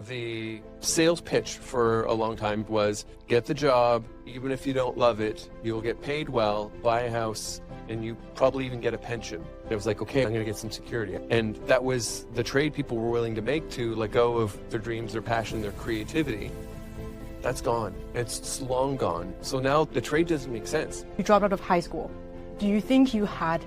the sales pitch for a long time was get the job, even if you don't love it, you'll get paid well, buy a house, and you probably even get a pension. It was like, okay, I'm gonna get some security. And that was the trade people were willing to make to let go of their dreams, their passion, their creativity. That's gone. It's long gone. So now the trade doesn't make sense. You dropped out of high school. Do you think you had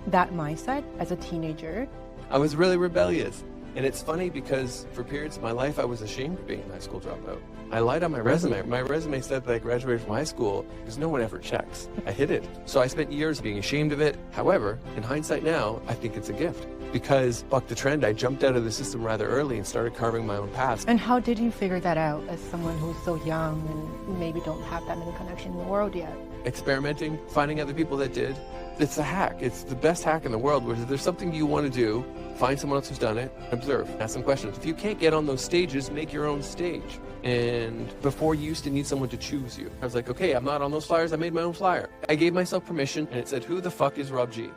that mindset as a teenager? I was really rebellious. And it's funny because for periods of my life, I was ashamed of being a high school dropout. I lied on my resume. My resume said that I graduated from high school because no one ever checks. I hid it. So I spent years being ashamed of it. However, in hindsight now, I think it's a gift because buck the trend, I jumped out of the system rather early and started carving my own path. And how did you figure that out as someone who's so young and maybe don't have that many connections in the world yet? Experimenting, finding other people that did. It's a hack. It's the best hack in the world, where if there's something you want to do, find someone else who's done it, observe, ask some questions. If you can't get on those stages, make your own stage. And before, you used to need someone to choose you. I was like, okay, I'm not on those flyers, I made my own flyer. I gave myself permission, and it said, who the fuck is Robb G?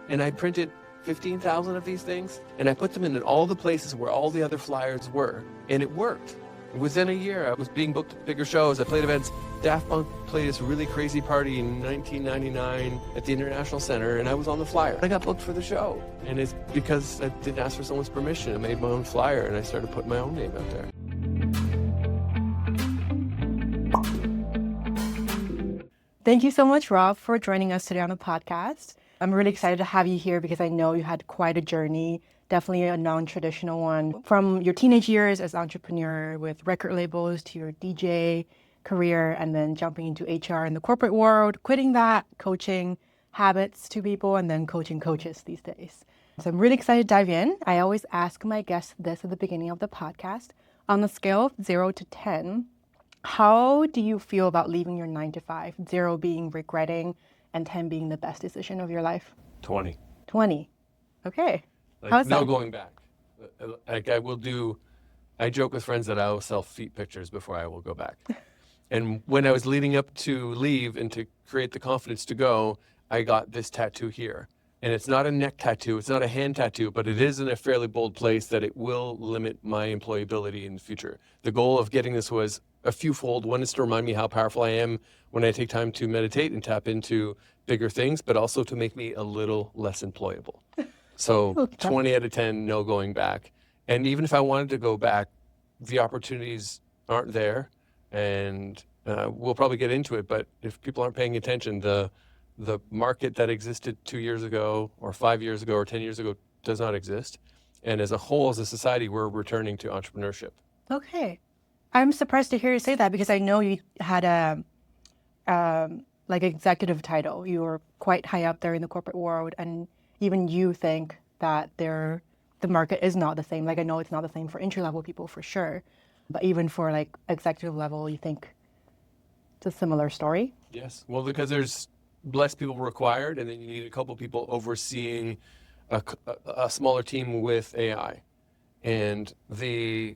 And I printed 15,000 of these things, and I put them in all the places where all the other flyers were, and it worked. Within a year, I was being booked at bigger shows. I played events. Daft Punk played this really crazy party in 1999 at the International Center, and I was on the flyer. I got booked for the show, and it's because I didn't ask for someone's permission. I made my own flyer, and I started putting my own name out there. Thank you so much, Robb, for joining us today on the podcast. I'm really excited to have you here because I know you had quite a journey, definitely a non-traditional one. From your teenage years as an entrepreneur with record labels to your DJ career and then jumping into HR in the corporate world, quitting that, coaching habits to people, and then coaching coaches these days. So I'm really excited to dive in. I always ask my guests this at the beginning of the podcast. On the scale of 0 to 10, how do you feel about leaving your 9 to 5? 0 being regretting and 10 being the best decision of your life? 20. 20. Okay. Like, How's no that? going back. Like I joke with friends that I will sell feet pictures before I will go back. And when I was leading up to leave and to create the confidence to go, I got this tattoo here. And it's not a neck tattoo, it's not a hand tattoo, but it is in a fairly bold place that it will limit my employability in the future. The goal of getting this was a fewfold. One is to remind me how powerful I am when I take time to meditate and tap into bigger things, but also to make me a little less employable. So Okay. 20 out of 10, no going back. And even if I wanted to go back, the opportunities aren't there. And we'll probably get into it, but if people aren't paying attention, the market that existed 2 years ago or 5 years ago or 10 years ago does not exist. And as a whole, as a society, we're returning to entrepreneurship. Okay. I'm surprised to hear you say that because I know you had a like executive title. You were quite high up there in the corporate world, and even you think that the market is not the same. Like I know it's not the same for entry level people for sure, but even for like executive level, you think it's a similar story? Yes. Well, because there's less people required, and then you need a couple people overseeing a smaller team with AI. And the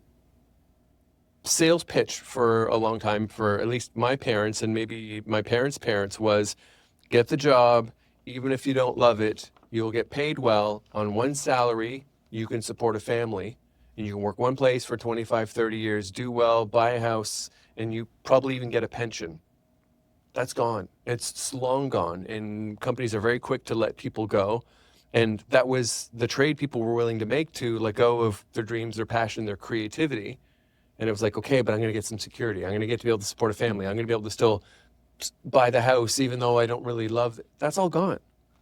sales pitch for a long time, for at least my parents and maybe my parents' parents, was get the job, even if you don't love it, you'll get paid well. On one salary, you can support a family, and you can work one place for 25, 30 years, do well, buy a house, and you probably even get a pension. That's gone. It's long gone, and companies are very quick to let people go. And that was the trade people were willing to make to let go of their dreams, their passion, their creativity. And it was like, okay, but I'm going to get some security. I'm going to get to be able to support a family. I'm going to be able to still buy the house, even though I don't really love it. That's all gone.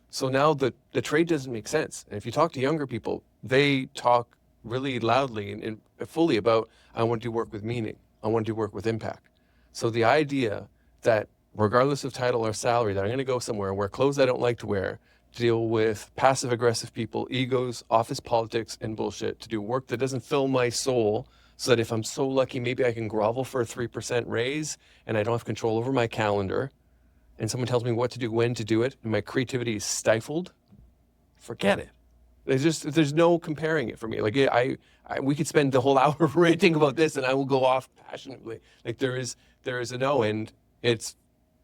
So now the trade doesn't make sense. And if you talk to younger people, they talk really loudly and fully about, I want to do work with meaning. I want to do work with impact. So the idea that regardless of title or salary, that I'm going to go somewhere, wear clothes I don't like to wear, deal with passive aggressive people, egos, office politics, and bullshit, to do work that doesn't fill my soul, so that if I'm so lucky, maybe I can grovel for a 3% raise and I don't have control over my calendar, and someone tells me what to do, when to do it, and my creativity is stifled, forget it. There's no comparing it for me. Like we could spend the whole hour ranting about this and I will go off passionately. Like there is a no, and it's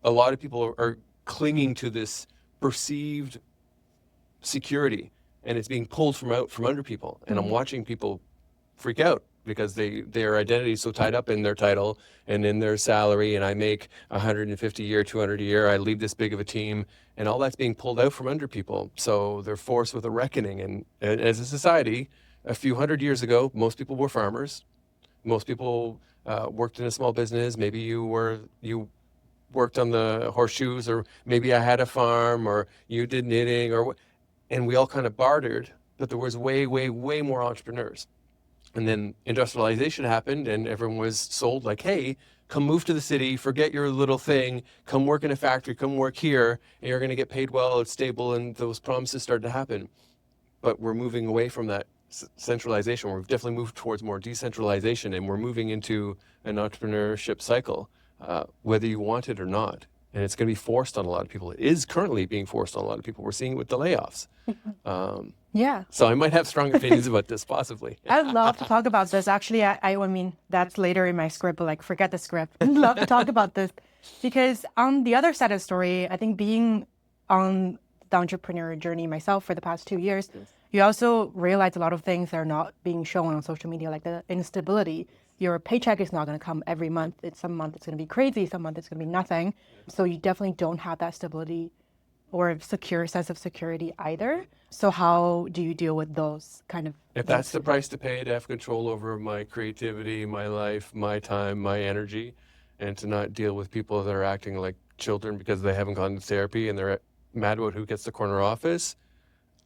a lot of people are clinging to this perceived security, and it's being pulled from under people. And I'm watching people freak out because their identity is so tied up in their title and in their salary, and I make 150 a year, 200 a year, I lead this big of a team, and all that's being pulled out from under people. So they're forced with a reckoning. And as a society, a few hundred years ago, most people were farmers. Most people worked in a small business. Maybe you worked on the horseshoes, or maybe I had a farm, or you did knitting, and we all kind of bartered, but there was way, way, way more entrepreneurs. And then industrialization happened, and everyone was sold like, hey, come move to the city, forget your little thing, come work in a factory, come work here, and you're going to get paid well, it's stable, and those promises started to happen. But we're moving away from that centralization. We've definitely moved towards more decentralization, and we're moving into an entrepreneurship cycle, whether you want it or not. And it's going to be forced on a lot of people. It is currently being forced on a lot of people. We're seeing it with the layoffs. Yeah. So I might have strong opinions about this, possibly. I'd love to talk about this. Actually, I mean, that's later in my script, but like, forget the script. I'd love to talk about this because on the other side of the story, I think being on the entrepreneur journey myself for the past 2 years, you also realize a lot of things that are not being shown on social media, like the instability. Your paycheck is not going to come every month. Some month it's going to be crazy, some month it's going to be nothing. So you definitely don't have that stability or a secure sense of security either. So how do you deal with those kind of If that's the price to pay to have control over my creativity, my life, my time, my energy, and to not deal with people that are acting like children because they haven't gone to therapy and they're mad about who gets the corner office,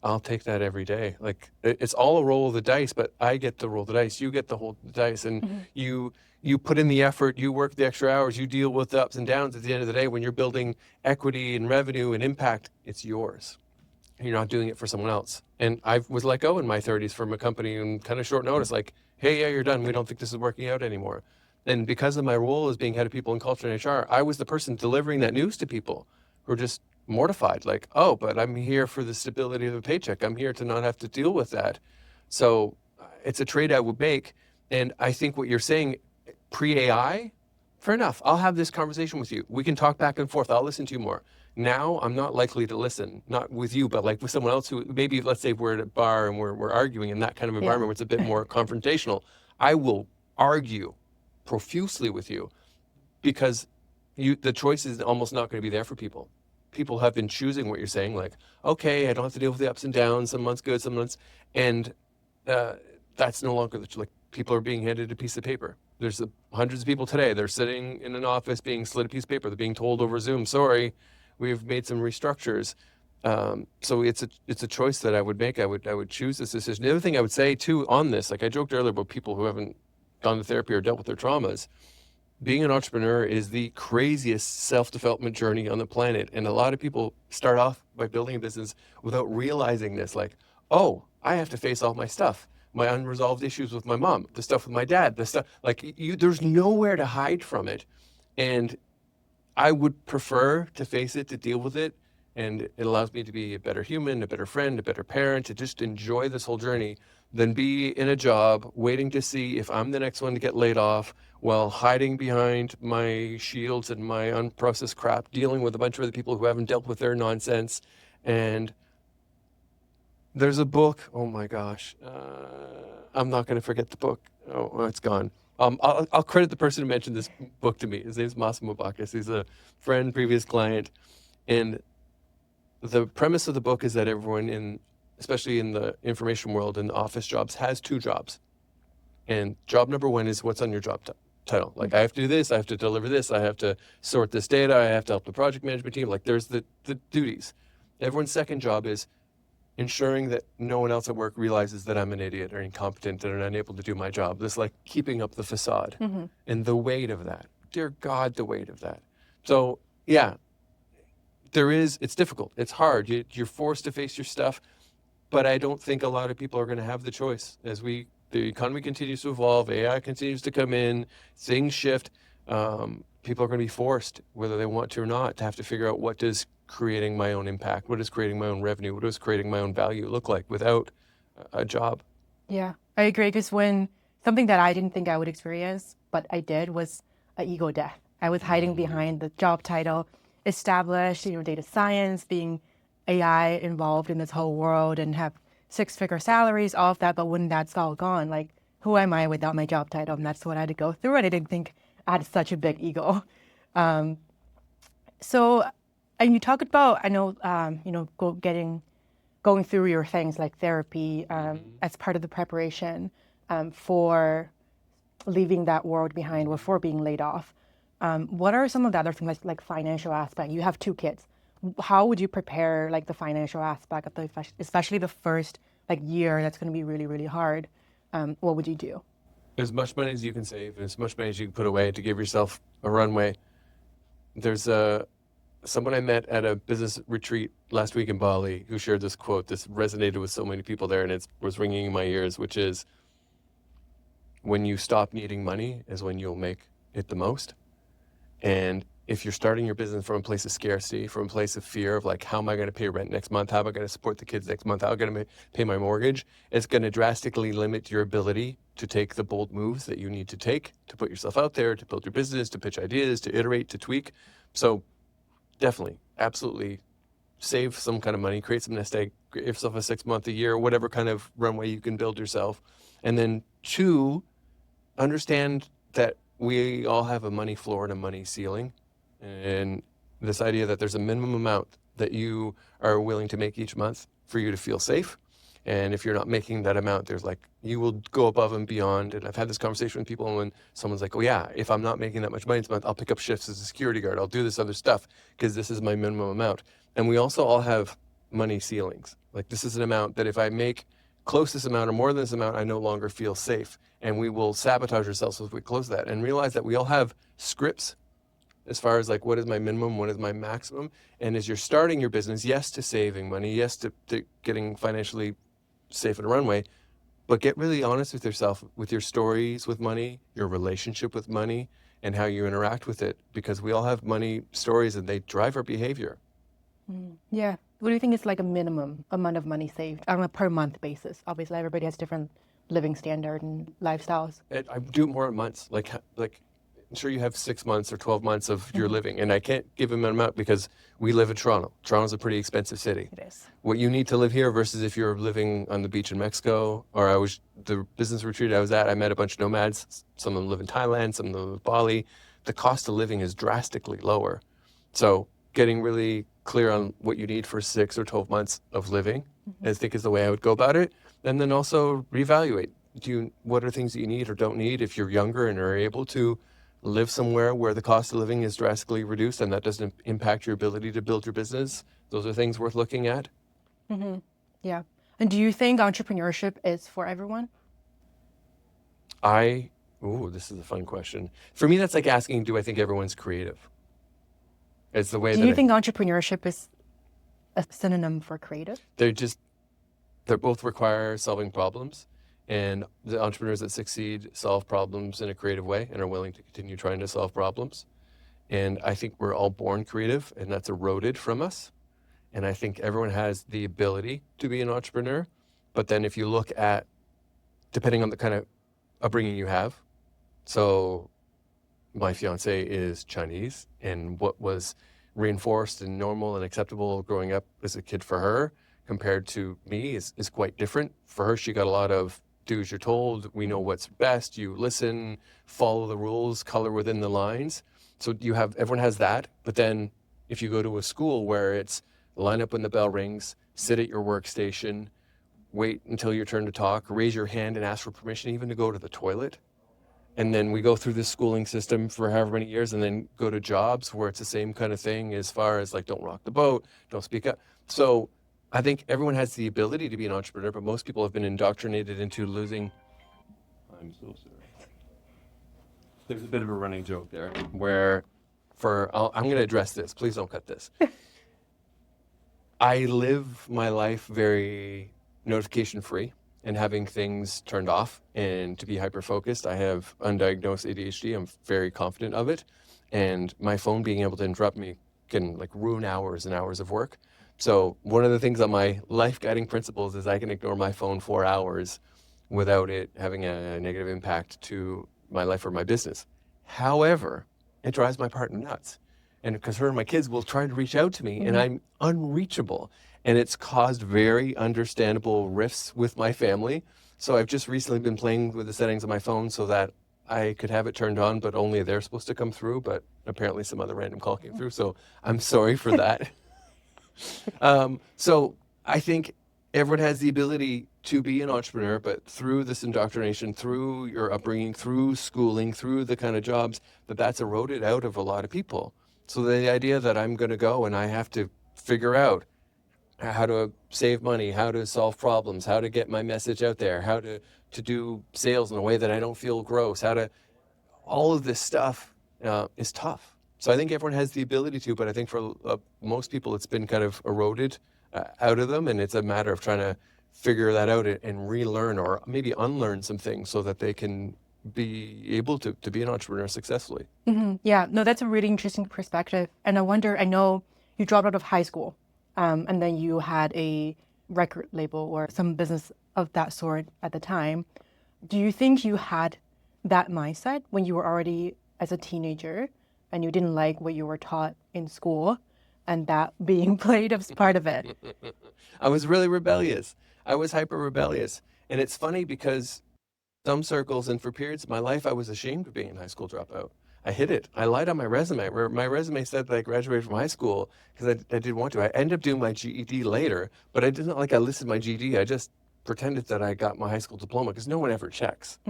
I'll take that every day. Like, it's all a roll of the dice, but I get to roll the dice. You get to hold the dice, and you put in the effort, you work the extra hours, you deal with the ups and downs. At the end of the day, when you're building equity and revenue and impact, it's yours. You're not doing it for someone else. And I was let go in my 30s from a company in kind of short notice, like, hey, yeah, you're done. We don't think this is working out anymore. And because of my role as being head of people and culture and HR, I was the person delivering that news to people who are just mortified, like, oh, but I'm here for the stability of the paycheck. I'm here to not have to deal with that. So it's a trade I would make. And I think what you're saying, pre-AI, fair enough. I'll have this conversation with you. We can talk back and forth. I'll listen to you more. Now I'm not likely to listen, not with you, but like with someone else who maybe, let's say we're at a bar and we're arguing in that kind of environment where it's a bit more confrontational. I will argue profusely with you because the choice is almost not going to be there for people. People have been choosing what you're saying, like, okay, I don't have to deal with the ups and downs, some months good, some months, and that's no longer like people are being handed a piece of paper. There's hundreds of people today, they're sitting in an office being slid a piece of paper, they're being told over Zoom, sorry, we've made some restructures. So it's a choice that I would make. I would choose this decision. The other thing I would say too on this, like I joked earlier about people who haven't gone to therapy or dealt with their traumas, being an entrepreneur is the craziest self-development journey on the planet. And a lot of people start off by building a business without realizing this, like, oh, I have to face all my stuff, my unresolved issues with my mom, the stuff with my dad, the stuff, like there's nowhere to hide from it. And I would prefer to face it, to deal with it. And it allows me to be a better human, a better friend, a better parent, to just enjoy this whole journey than be in a job waiting to see if I'm the next one to get laid off while hiding behind my shields and my unprocessed crap, dealing with a bunch of other people who haven't dealt with their nonsense. And there's a book, oh my gosh, I'm not going to forget the book. Oh, it's gone. I'll credit the person who mentioned this book to me. His name's Massimo Bacchus. He's a friend, previous client. And the premise of the book is that everyone especially in the information world and the office jobs, has two jobs. And job number one is what's on your job title. Like, I have to do this, I have to deliver this, I have to sort this data, I have to help the project management team. Like, there's the duties. Everyone's second job is ensuring that no one else at work realizes that I'm an idiot or incompetent and unable to do my job. This, like, keeping up the facade and the weight of that. Dear God, the weight of that. So, yeah, it's difficult. It's hard. You're forced to face your stuff. But I don't think a lot of people are going to have the choice. As the economy continues to evolve, AI continues to come in, things shift, people are going to be forced, whether they want to or not, to have to figure out what does creating my own impact, what does creating my own revenue, what does creating my own value look like without a job. Yeah, I agree. Because when something that I didn't think I would experience, but I did, was an ego death. I was hiding behind the job title, established, data science, being AI involved in this whole world and have 6-figure salaries, all of that. But when that's all gone, like, who am I without my job title? And that's what I had to go through. And I didn't think I had such a big ego. So, and you talked about, I know, going through your things like therapy as part of the preparation for leaving that world behind or for being laid off. What are some of the other things like financial aspect? You have 2 kids. How would you prepare like the financial aspect of especially the first like year that's going to be really, really hard? What would you do? As much money as you can save, and as much money as you can put away to give yourself a runway. There's someone I met at a business retreat last week in Bali who shared this quote. This resonated with so many people there, and it was ringing in my ears, which is, when you stop needing money is when you'll make it the most. And if you're starting your business from a place of scarcity, from a place of fear of like, how am I going to pay rent next month? How am I going to support the kids next month? How am I going to pay my mortgage? It's going to drastically limit your ability to take the bold moves that you need to take to put yourself out there, to build your business, to pitch ideas, to iterate, to tweak. So definitely, absolutely save some kind of money, create some nest egg, give yourself a 6-month, a year, whatever kind of runway you can build yourself. And then 2, understand that we all have a money floor and a money ceiling. And this idea that there's a minimum amount that you are willing to make each month for you to feel safe. And if you're not making that amount, there's like, you will go above and beyond. And I've had this conversation with people, and when someone's like, oh yeah, if I'm not making that much money this month, I'll pick up shifts as a security guard. I'll do this other stuff because this is my minimum amount. And we also all have money ceilings. Like, this is an amount that if I make close this amount or more than this amount, I no longer feel safe. And we will sabotage ourselves if we close that, and realize that we all have scripts as far as like, what is my minimum, what is my maximum. And as you're starting your business, yes to saving money, yes to getting financially safe in a runway, but get really honest with yourself, with your stories with money, your relationship with money, and how you interact with it, because we all have money stories and they drive our behavior. Yeah. What do you think is like a minimum amount of money saved on a per month basis? Obviously, everybody has different living standard and lifestyles. I do it more in months. Like I'm sure you have 6 months or 12 months of your living, and I can't give them an amount because we live in Toronto. Toronto's a pretty expensive city. It is. What you need to live here versus if you're living on the beach in Mexico, or the business retreat I was at, I met a bunch of nomads. Some of them live in Thailand, some of them live in Bali. The cost of living is drastically lower. So getting really clear on what you need for 6 or 12 months of living, I think is the way I would go about it. And then also reevaluate. What are things that you need or don't need if you're younger and are able to live somewhere where the cost of living is drastically reduced and that doesn't impact your ability to build your business? Those are things worth looking at. Yeah. And do you think entrepreneurship is for everyone? This is a fun question. For me, that's like asking, do I think everyone's creative? It's the way Do you think entrepreneurship is a synonym for creative? They both require solving problems, and the entrepreneurs that succeed solve problems in a creative way and are willing to continue trying to solve problems. And I think we're all born creative, and that's eroded from us. And I think everyone has the ability to be an entrepreneur. But then if you look at, depending on the kind of upbringing you have, so my fiance is Chinese, and what was reinforced and normal and acceptable growing up as a kid for her compared to me is quite different. For her, she got a lot of do as you're told, we know what's best, you listen, follow the rules, color within the lines. So everyone has that. But then if you go to a school where it's line up when the bell rings, sit at your workstation, wait until your turn to talk, raise your hand and ask for permission even to go to the toilet. And then we go through this schooling system for however many years and then go to jobs where it's the same kind of thing as far as like, don't rock the boat, don't speak up. So I think everyone has the ability to be an entrepreneur, but most people have been indoctrinated into losing. I'm so sorry. There's a bit of a running joke there where I'm going to address this. Please don't cut this. I live my life very notification free and having things turned off, and to be hyper-focused. I have undiagnosed ADHD. I'm very confident of it. And my phone being able to interrupt me can like ruin hours and hours of work. So one of the things on my life guiding principles is I can ignore my phone 4 hours without it having a negative impact to my life or my business. However, it drives my partner nuts. And because her and my kids will try to reach out to me and I'm unreachable. And it's caused very understandable rifts with my family. So I've just recently been playing with the settings on my phone so that I could have it turned on, but only they're supposed to come through. But apparently some other random call came through. So I'm sorry for that. So I think everyone has the ability to be an entrepreneur, but through this indoctrination, through your upbringing, through schooling, through the kind of jobs that's eroded out of a lot of people. So the idea that I'm going to go and I have to figure out how to save money, how to solve problems, how to get my message out there, how to do sales in a way that I don't feel gross, all of this stuff is tough. So I think everyone has the ability to, but I think for most people it's been kind of eroded out of them, and it's a matter of trying to figure that out and relearn or maybe unlearn some things so that they can be able to be an entrepreneur successfully. Yeah, no, that's a really interesting perspective. And I wonder, I know you dropped out of high school and then you had a record label or some business of that sort at the time. Do you think you had that mindset when you were already as a teenager and you didn't like what you were taught in school and that being played as part of it? I was really rebellious. I was hyper rebellious. And it's funny because some circles and for periods of my life, I was ashamed of being a high school dropout. I hid it. I lied on my resume. Where my resume said that I graduated from high school because I didn't want to. I ended up doing my GED later, but I didn't I listed my GED. I just pretended that I got my high school diploma because no one ever checks.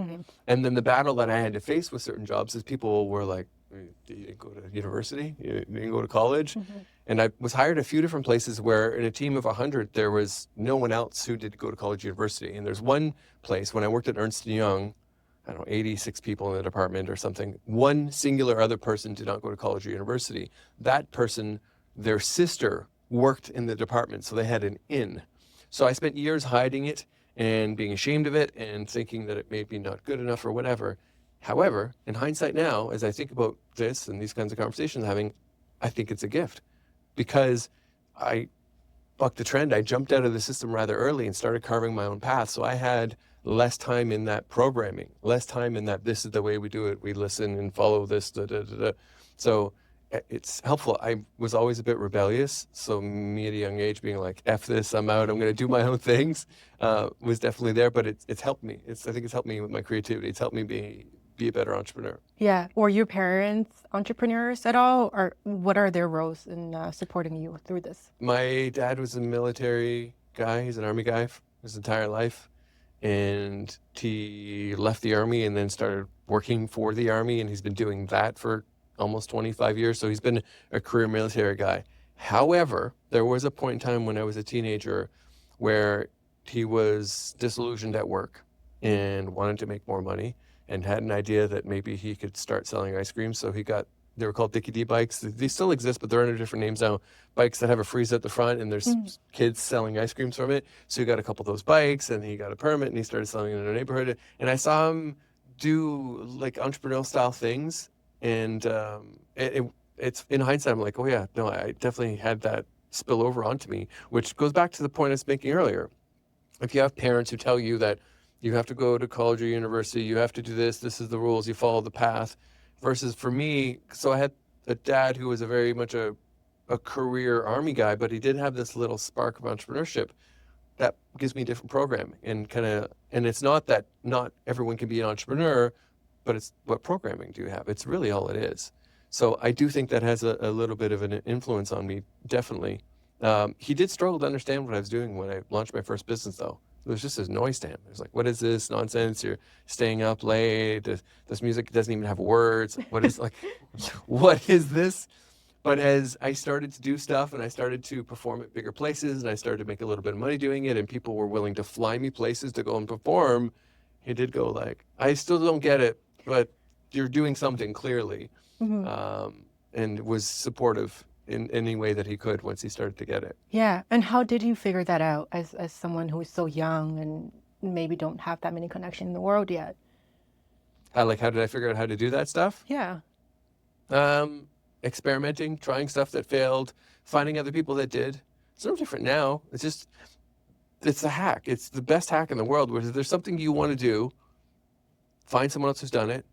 And then the battle that I had to face with certain jobs is people were like, you didn't go to university? You didn't go to college? And I was hired a few different places where in a team of 100, there was no one else who did go to college or university. And there's one place when I worked at Ernst & Young, I don't know, 86 people in the department or something. One singular other person did not go to college or university. That person, their sister worked in the department, so they had an in. So I spent years hiding it and being ashamed of it and thinking that it may be not good enough or whatever. However, in hindsight now, as I think about this and these kinds of conversations I'm having, I think it's a gift because I bucked the trend. I jumped out of the system rather early and started carving my own path. So I had less time in that programming, less time in that this is the way we do it. We listen and follow this. So it's helpful. I was always a bit rebellious. So me at a young age being like, F this, I'm out, I'm going to do my own things was definitely there. But it's helped me. I think it's helped me with my creativity. It's helped me be a better entrepreneur. Yeah. Were your parents entrepreneurs at all? Or what are their roles in supporting you through this? My dad was a military guy. He's an Army guy his entire life. And he left the Army and then started working for the Army. And he's been doing that for almost 25 years. So he's been a career military guy. However, there was a point in time when I was a teenager where he was disillusioned at work and wanted to make more money and had an idea that maybe he could start selling ice cream. So they were called Dickie D bikes. They still exist, but they're under different names now. Bikes that have a freeze at the front and there's kids selling ice creams from it. So he got a couple of those bikes and he got a permit and he started selling it in our neighborhood. And I saw him do like entrepreneurial style things. And it's in hindsight, I'm like, oh yeah, no, I definitely had that spill over onto me, which goes back to the point I was making earlier. If you have parents who tell you that you have to go to college or university, you have to do this is the rules, you follow the path, versus for me, so I had a dad who was a very much a career Army guy, but he did have this little spark of entrepreneurship that gives me different programming and it's not that not everyone can be an entrepreneur, but it's what programming do you have? It's really all it is. So I do think that has a little bit of an influence on me, definitely. He did struggle to understand what I was doing when I launched my first business, though. It was just his noise stand. It was like, what is this nonsense? You're staying up late. This music doesn't even have words. What is this? But as I started to do stuff and I started to perform at bigger places and I started to make a little bit of money doing it and people were willing to fly me places to go and perform, he did go like, I still don't get it, but you're doing something clearly. And was supportive in any way that he could once he started to get it. Yeah. And how did you figure that out as someone who is so young and maybe don't have that many connections in the world yet? How did I figure out how to do that stuff? Yeah. Experimenting, trying stuff that failed, finding other people that did. It's no different now. It's a hack. It's the best hack in the world, where if there's something you want to do, find someone else who's done it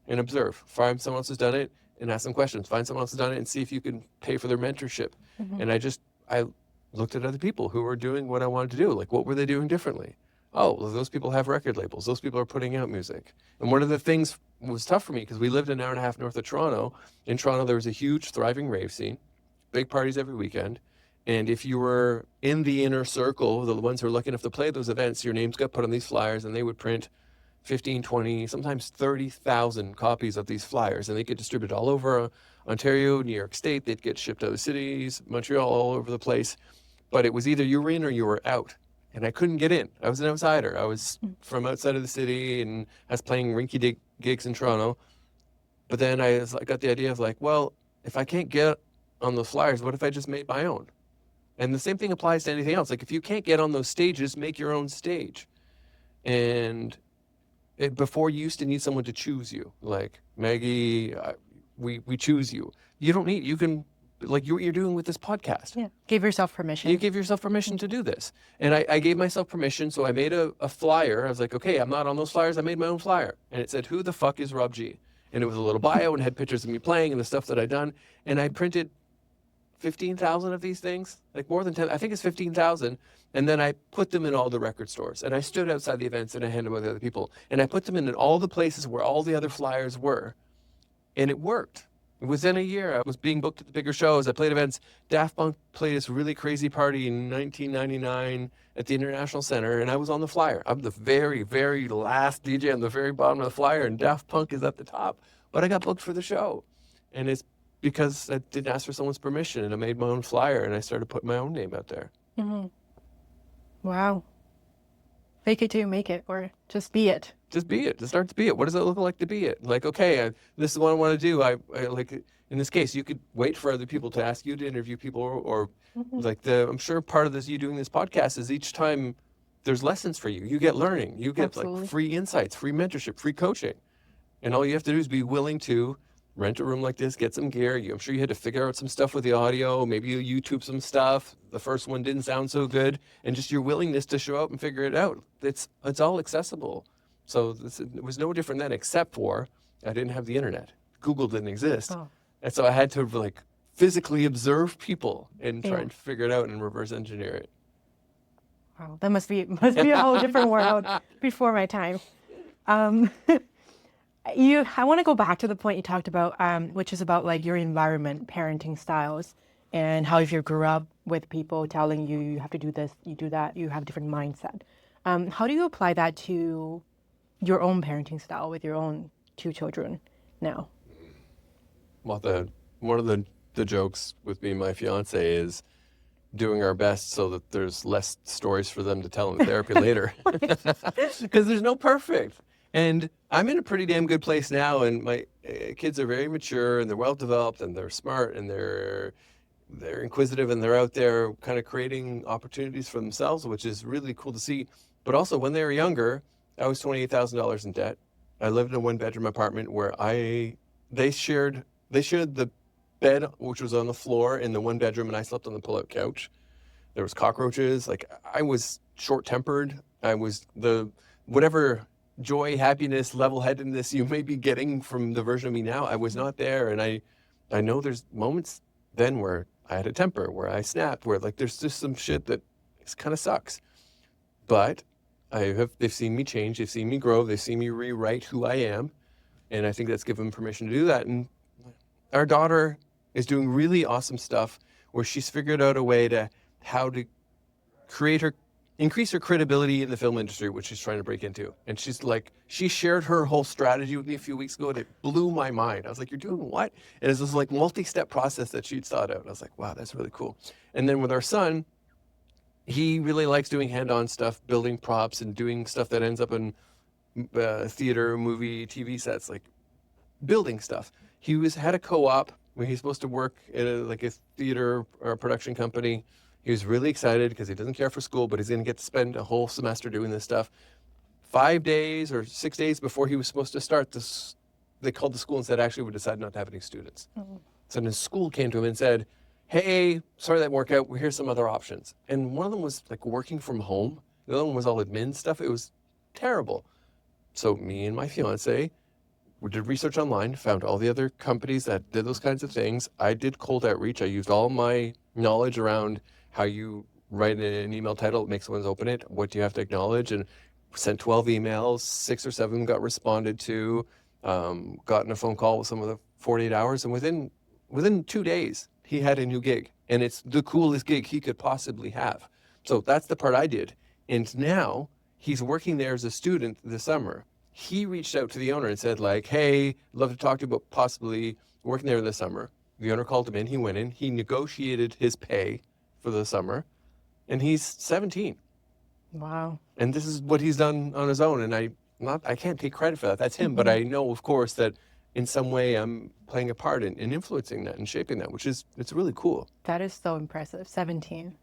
and observe. Find someone else who's done it and ask them questions. Find someone else who's done it and see if you can pay for their mentorship. And I looked at other people who were doing what I wanted to do. Like, what were they doing differently? oh, well, those people have record labels. Those people are putting out music. And one of the things was tough for me because we lived an hour and a half north of Toronto. In Toronto, there was a huge thriving rave scene, big parties every weekend. And if you were in the inner circle, the ones who were lucky enough to play those events, your names got put on these flyers and they would print 15, 20, sometimes 30,000 copies of these flyers. And they get distributed all over Ontario, New York State. They'd get shipped to other cities, Montreal, all over the place. But it was either you were in or you were out. And I couldn't get in. I was an outsider. I was from outside of the city and I was playing rinky-dink gigs in Toronto. But then I got the idea of like, well, if I can't get on those flyers, what if I just made my own? And the same thing applies to anything else. Like if you can't get on those stages, make your own stage. And before you used to need someone to choose you. Like, Maggie, we choose you. You don't need, you can, like what you're doing with this podcast. Yeah. Give yourself permission. You give yourself permission to do this. And I gave myself permission, so I made a flyer. I was like, okay, I'm not on those flyers. I made my own flyer. And it said, who the fuck is Robb G? And it was a little bio and had pictures of me playing and the stuff that I'd done. And I printed 15,000 of these things, like more than 10, I think it's 15,000. And then I put them in all the record stores. And I stood outside the events and I handed them with other people. And I put them in all the places where all the other flyers were. And it worked. Within a year, I was being booked at the bigger shows. I played events. Daft Punk played this really crazy party in 1999 at the International Center, and I was on the flyer. I'm the very, very last DJ on the very bottom of the flyer, and Daft Punk is at the top. But I got booked for the show. And it's because I didn't ask for someone's permission, and I made my own flyer, and I started putting my own name out there. Mm-hmm. Wow. Fake it till you make it, or just be it. Just be it. Just start to be it. What does it look like to be it? Like, okay, this is what I want to do. I like, in this case, you could wait for other people to ask you to interview people, or like I'm sure part of this, you doing this podcast is each time there's lessons for you. You get learning. You get Absolutely. like free insights, free mentorship, free coaching. And all you have to do is be willing to rent a room like this, get some gear. I'm sure you had to figure out some stuff with the audio. Maybe you YouTube some stuff. The first one didn't sound so good. And just your willingness to show up and figure it out. It's all accessible. So it was no different then, except for I didn't have the internet. Google didn't exist. Oh. And so I had to like physically observe people and try and figure it out and reverse engineer it. Wow, that must be a whole different world before my time. I want to go back to the point you talked about, which is about like your environment, parenting styles, and how if you grew up with people telling you you have to do this, you do that, you have a different mindset. How do you apply that to your own parenting style with your own 2 children now? Well, one of the jokes with me and my fiance is doing our best so that there's less stories for them to tell in therapy later. Because there's no perfect. And I'm in a pretty damn good place now, and my kids are very mature, and they're well developed, and they're smart, and they're inquisitive, and they're out there kind of creating opportunities for themselves, which is really cool to see. But also, when they were younger, I was $28,000 in debt. I lived in a 1-bedroom apartment where they shared the bed, which was on the floor in the 1 bedroom, and I slept on the pull-out couch. There was cockroaches. Like, I was short-tempered. I was whatever joy, happiness, level-headedness you may be getting from the version of me now, I was not there. And I know there's moments then where I had a temper, where I snapped, where like there's just some shit that kind of sucks. But they've seen me change, they've seen me grow, they've seen me rewrite who I am. And I think that's given them permission to do that. And our daughter is doing really awesome stuff where she's figured out a way to how to increase her credibility in the film industry, which she's trying to break into. And she shared her whole strategy with me a few weeks ago, and it blew my mind. I was like, you're doing what? And it's this like multi-step process that she'd thought out. And I was like, wow, that's really cool. And then with our son, he really likes doing hand-on stuff, building props and doing stuff that ends up in theater, movie, TV sets, like building stuff. He had a co-op where he's supposed to work at a theater or a production company. He was really excited because he doesn't care for school, but he's going to get to spend a whole semester doing this stuff. 5 days or 6 days before he was supposed to start this, they called the school and said, actually, we decided not to have any students. Mm-hmm. So then his school came to him and said, hey, sorry that didn't work out. Here's some other options. And one of them was like working from home. The other one was all admin stuff. It was terrible. So me and my fiance, we did research online, found all the other companies that did those kinds of things. I did cold outreach. I used all my knowledge around how you write an email title, it makes someone open it. What do you have to acknowledge? And sent 12 emails, 6 or 7 got responded to, gotten a phone call with some of the 48 hours. And within 2 days, he had a new gig. And it's the coolest gig he could possibly have. So that's the part I did. And now he's working there as a student this summer. He reached out to the owner and said like, hey, love to talk to you about possibly working there this summer. The owner called him in, he went in, he negotiated his pay for the summer, and he's 17. Wow. And this is what he's done on his own. And I can't take credit for that. That's him. But I know, of course, that in some way I'm playing a part in influencing that and shaping that, it's really cool. That is so impressive. 17.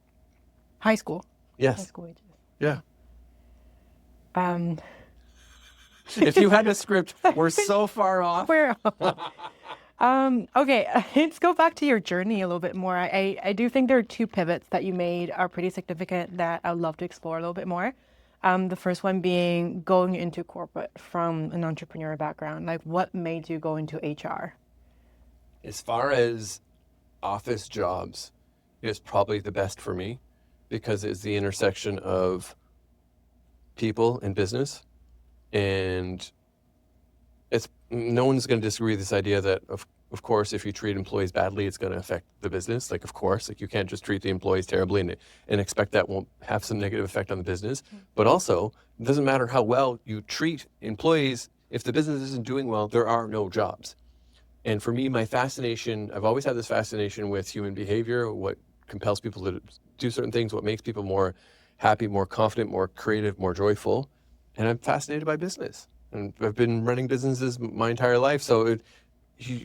High school. Yes. High school ages. Yeah. Um, If you had a script, we're so far off. Okay, let's go back to your journey a little bit more. I do think there are 2 pivots that you made are pretty significant that I'd love to explore a little bit more. The first one being going into corporate from an entrepreneur background. Like, what made you go into HR? As far as office jobs, is probably the best for me because it's the intersection of people and business. And no one's going to disagree with this idea that, of course, if you treat employees badly, it's going to affect the business. Like, of course, like you can't just treat the employees terribly and expect that won't have some negative effect on the business. But also, it doesn't matter how well you treat employees. If the business isn't doing well, there are no jobs. And for me, I've always had this fascination with human behavior, what compels people to do certain things, what makes people more happy, more confident, more creative, more joyful. And I'm fascinated by business. And I've been running businesses my entire life. So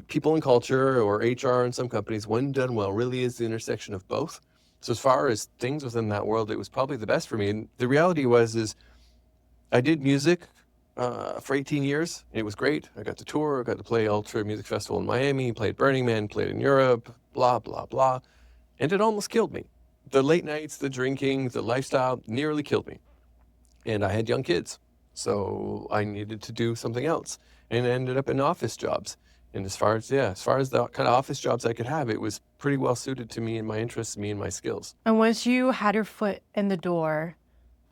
people and culture, or HR in some companies, when done well, really is the intersection of both. So as far as things within that world, it was probably the best for me. And the reality is I did music for 18 years. It was great. I got to tour, I got to play Ultra Music Festival in Miami, played Burning Man, played in Europe, blah, blah, blah. And it almost killed me. The late nights, the drinking, the lifestyle nearly killed me. And I had young kids. So I needed to do something else, and ended up in office jobs. And as far as the kind of office jobs I could have, it was pretty well suited to me and my interests, me and my skills. And once you had your foot in the door,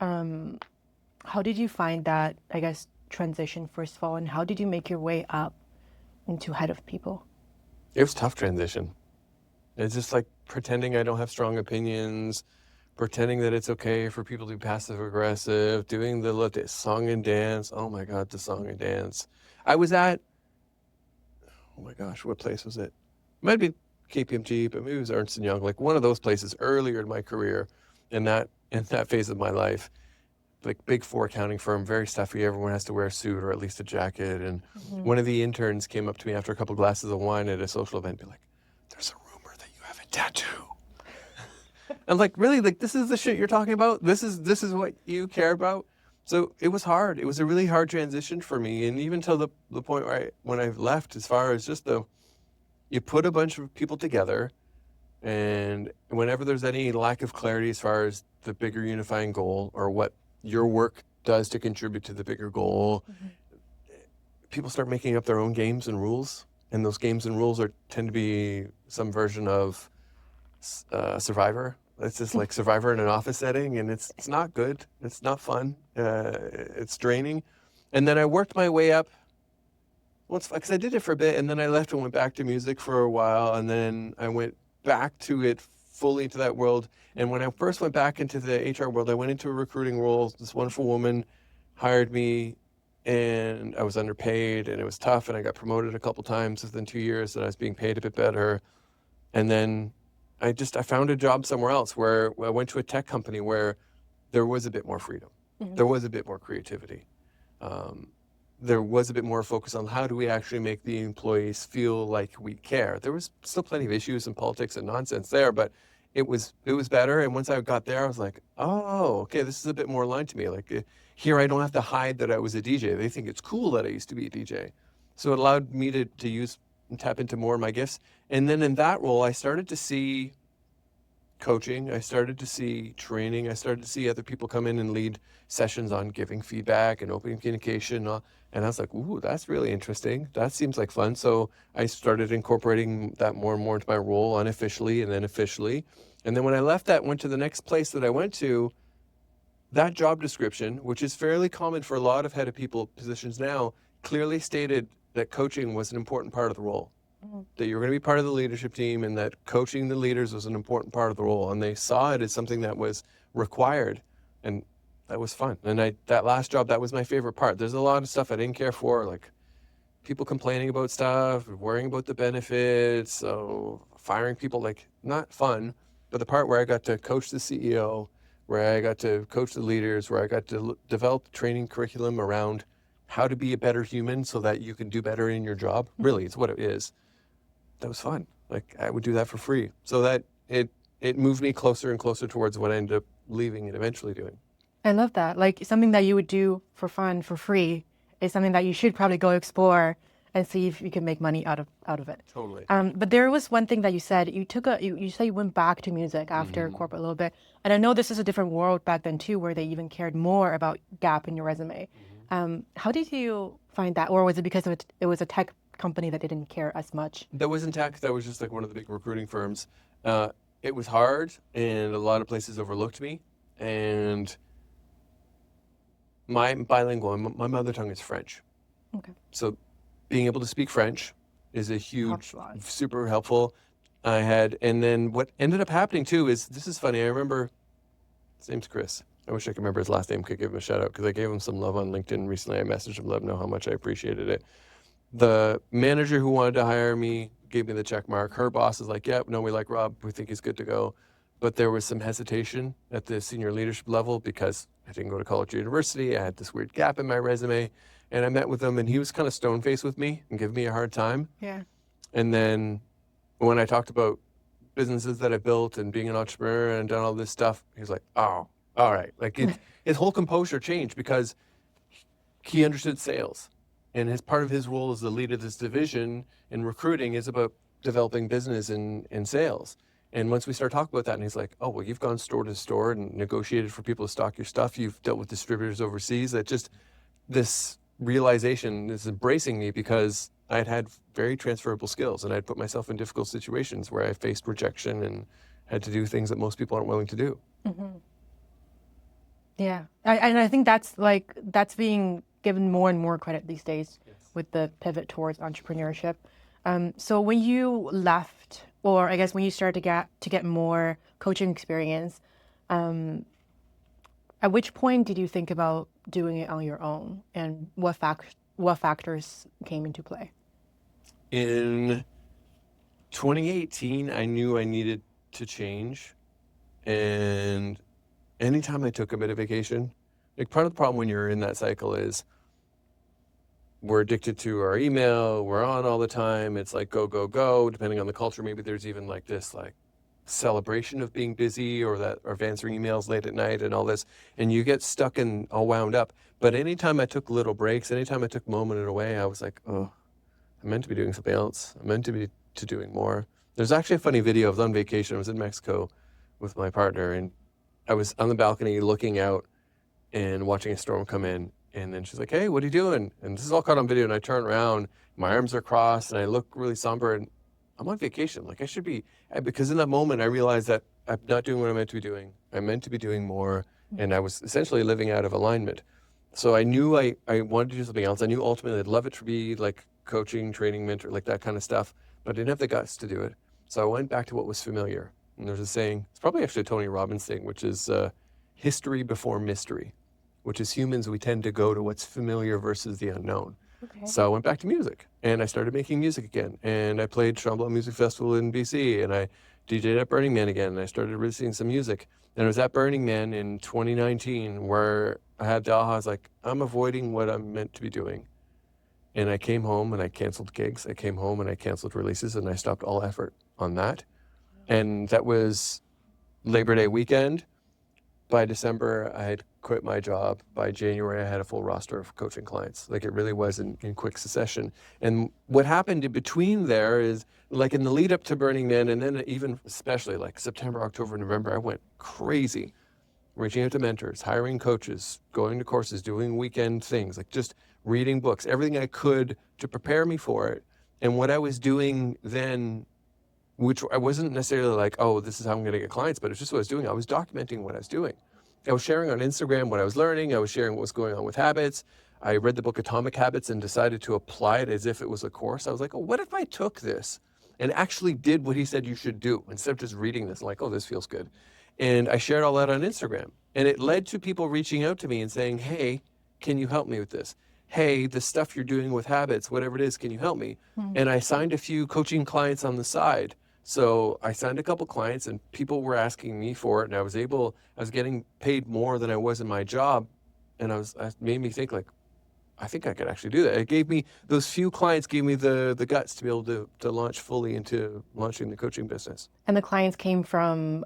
how did you find that, I guess, transition, first of all, and how did you make your way up into head of people? It was a tough transition. It's just like pretending I don't have strong opinions, pretending that it's okay for people to be passive aggressive, doing the song and dance. Oh my God, the song and dance. I was at, oh my gosh, what place was it? Might be KPMG, but maybe it was Ernst & Young, like one of those places earlier in my career, in that phase of my life. Like Big Four accounting firm, very stuffy. Everyone has to wear a suit or at least a jacket. And one of the interns came up to me after a couple glasses of wine at a social event and be like, there's a rumor that you have a tattoo. I'm like, really? Like, this is the shit you're talking about? This is what you care about? So it was hard. It was a really hard transition for me. And even till the point where when I left, as far as just you put a bunch of people together, and whenever there's any lack of clarity as far as the bigger unifying goal or what your work does to contribute to the bigger goal, people start making up their own games and rules. And those games and rules tend to be some version of Survivor. It's just like Survivor in an office setting, and it's not good. It's not fun. It's draining. And then I worked my way up. Because I did it for a bit, and then I left and went back to music for a while, and then I went back to it fully into that world. And when I first went back into the HR world, I went into a recruiting role. This wonderful woman hired me, and I was underpaid, and it was tough, and I got promoted a couple times within 2 years, and I was being paid a bit better. And then I found a job somewhere else where I went to a tech company where there was a bit more freedom. There was a bit more creativity. There was a bit more focus on how do we actually make the employees feel like we care. There was still plenty of issues and politics and nonsense there, but it was better. And once I got there, I was like, oh, okay, this is a bit more aligned to me. Like here, I don't have to hide that I was a DJ. They think it's cool that I used to be a DJ. So it allowed me to use and tap into more of my gifts. And then in that role, I started to see coaching. I started to see training. I started to see other people come in and lead sessions on giving feedback and open communication. And I was like, ooh, that's really interesting. That seems like fun. So I started incorporating that more and more into my role unofficially and then officially. And then when I left that, went to the next place that I went to, that job description, which is fairly common for a lot of head of people positions now, clearly stated that coaching was an important part of the role. That you were going to be part of the leadership team and that coaching the leaders was an important part of the role. And they saw it as something that was required. And that was fun. And that last job, that was my favorite part. There's a lot of stuff I didn't care for, like people complaining about stuff, worrying about the benefits, so firing people, like not fun. But the part where I got to coach the CEO, where I got to coach the leaders, where I got to develop training curriculum around how to be a better human so that you can do better in your job. Really, it's what it is. That was fun. Like I would do that for free. So that it moved me closer and closer towards what I ended up leaving and eventually doing. I love that. Like something that you would do for fun, for free, is something that you should probably go explore and see if you can make money out of it. Totally. But there was one thing that you said. You said you went back to music after corporate a little bit, and I know this is a different world back then too, where they even cared more about gap in your resume. How did you find that, or was it because it was a tech company that didn't care as much? That wasn't tech. That was just like one of the big recruiting firms. It was hard, and a lot of places overlooked me. And I'm bilingual. My mother tongue is French. Okay. So being able to speak French is a huge, Helps. super helpful. And then what ended up happening too is, this is funny. I remember, his name's Chris. I wish I could remember his last name, could give him a shout out, because I gave him some love on LinkedIn recently. I messaged him, let him know how much I appreciated it. The manager who wanted to hire me gave me the check mark. Her boss is like, yeah, no, we like Rob. We think he's good to go. But there was some hesitation at the senior leadership level because I didn't go to college or university. I had this weird gap in my resume. And I met with him, and he was kind of stone-faced with me and giving me a hard time. Yeah. And then when I talked about businesses that I built and being an entrepreneur and done all this stuff, he was like, oh, all right. Like his whole composure changed because he understood sales. And part of his role as the lead of this division in recruiting is about developing business and sales. And once we started talking about that, and he's like, oh, well, you've gone store to store and negotiated for people to stock your stuff. You've dealt with distributors overseas. That just, this realization is embracing me because I had very transferable skills, and I'd put myself in difficult situations where I faced rejection and had to do things that most people aren't willing to do. Mm-hmm. Yeah. And I think that's being given more and more credit these days. Yes. With the pivot towards entrepreneurship. So when you left, or I guess when you started to get more coaching experience, at which point did you think about doing it on your own, and what factors came into play? In 2018, I knew I needed to change, and anytime I took a bit of vacation, like part of the problem when you're in that cycle is we're addicted to our email, we're on all the time, it's like go, go, go, depending on the culture. Maybe there's even like this like celebration of being busy or answering emails late at night and all this, and you get stuck and all wound up. But anytime I took little breaks, anytime I took a moment away, I was like, oh, I'm meant to be doing something else. I'm meant to be doing more. There's actually a funny video. I was on vacation. I was in Mexico with my partner, and I was on the balcony looking out and watching a storm come in. And then she's like, hey, what are you doing? And this is all caught on video. And I turn around, my arms are crossed, and I look really somber. And I'm on vacation. Like I should be, because in that moment, I realized that I'm not doing what I'm meant to be doing. I'm meant to be doing more. And I was essentially living out of alignment. So I knew I wanted to do something else. I knew ultimately I'd love it to be like coaching, training, mentor, like that kind of stuff. But I didn't have the guts to do it. So I went back to what was familiar. And there's a saying, it's probably actually a Tony Robbins thing, which is history before mystery, which is humans, we tend to go to what's familiar versus the unknown. Okay. So I went back to music, and I started making music again. And I played Tremblant Music Festival in BC, and I DJed at Burning Man again, and I started releasing some music. And it was at Burning Man in 2019 where I had the aha, I was like, I'm avoiding what I'm meant to be doing. And I came home and I canceled gigs. I came home and I canceled releases, and I stopped all effort on that. And that was Labor Day weekend. By December, I had quit my job. By January, I had a full roster of coaching clients. Like it really was in quick succession. And what happened in between there is, like in the lead up to Burning Man, and then even especially like September, October, November, I went crazy. Reaching out to mentors, hiring coaches, going to courses, doing weekend things, like just reading books, everything I could to prepare me for it. And what I was doing then which I wasn't necessarily like, oh, this is how I'm going to get clients, but it's just what I was doing. I was documenting what I was doing. I was sharing on Instagram what I was learning. I was sharing what was going on with habits. I read the book Atomic Habits and decided to apply it as if it was a course. I was like, oh, what if I took this and actually did what he said you should do instead of just reading this and like, oh, this feels good. And I shared all that on Instagram. And it led to people reaching out to me and saying, hey, can you help me with this? Hey, the stuff you're doing with habits, whatever it is, can you help me? And I signed a few coaching clients on the side. So I signed a couple clients and people were asking me for it. And I was getting paid more than I was in my job. And it made me think like, I think I could actually do that. It gave me, those few clients gave me the guts to be able to launch fully into launching the coaching business. And the clients came from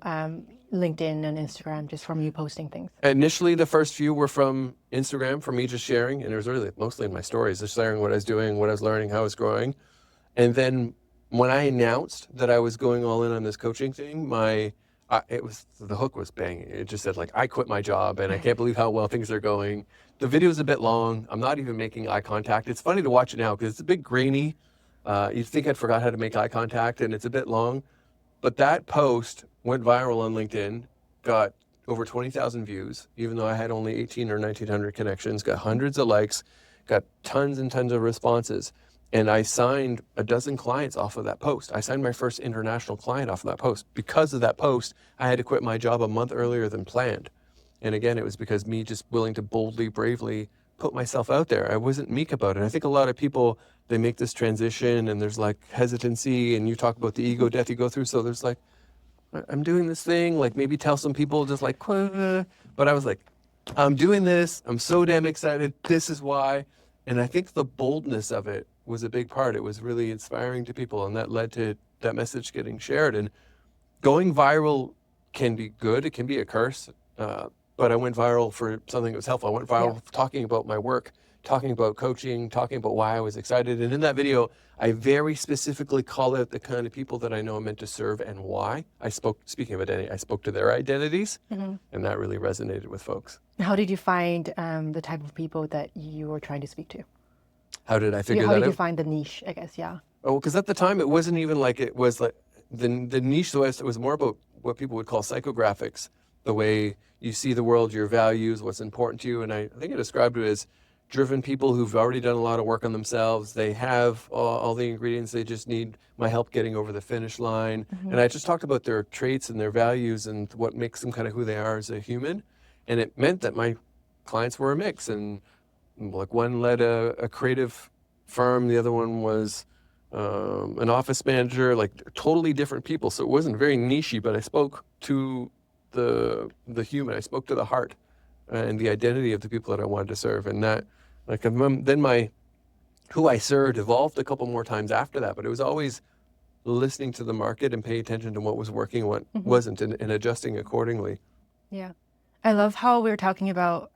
LinkedIn and Instagram, just from you posting things? Initially, the first few were from Instagram, from me just sharing. And it was really mostly in my stories, just sharing what I was doing, what I was learning, how I was growing. And then when I announced that I was going all in on this coaching thing, the hook was banging. It just said like, I quit my job and I can't believe how well things are going. The video is a bit long. I'm not even making eye contact. It's funny to watch it now because it's a bit grainy. You'd think I'd forgot how to make eye contact and it's a bit long. But that post went viral on LinkedIn, got over 20,000 views, even though I had only 18 or 1,900 connections, got hundreds of likes, got tons and tons of responses. And I signed a dozen clients off of that post. I signed my first international client off of that post. Because of that post, I had to quit my job a month earlier than planned. And again, it was because me just willing to boldly, bravely put myself out there. I wasn't meek about it. I think a lot of people, they make this transition and there's like hesitancy, and you talk about the ego death you go through. So there's like, I'm doing this thing, like maybe tell some people just like, but I was like, I'm doing this. I'm so damn excited. This is why. And I think the boldness of it was a big part. It was really inspiring to people, and that led to that message getting shared. And going viral can be good. It can be a curse. But I went viral for something that was helpful. I went viral talking about my work, talking about coaching, talking about why I was excited. And in that video, I very specifically call out the kind of people that I know I'm meant to serve and why. Speaking of identity, I spoke to their identities, and that really resonated with folks. How did you find the type of people that you were trying to speak to? How did I figure that out? How did you find the niche, I guess, yeah. Oh, because at the time, it wasn't even like it was like the niche was, it was more about what people would call psychographics, the way you see the world, your values, what's important to you. And I think I described it as driven people who've already done a lot of work on themselves. They have all the ingredients. They just need my help getting over the finish line. And I just talked about their traits and their values and what makes them kind of who they are as a human. And it meant that my clients were a mix. And like one led a creative firm. The other one was an office manager, like totally different people. So it wasn't very niche-y, but I spoke to the human. I spoke to the heart and the identity of the people that I wanted to serve. And that, like, then who I served evolved a couple more times after that, but it was always listening to the market and paying attention to what was working and what wasn't, and adjusting accordingly. Yeah. I love how we're talking about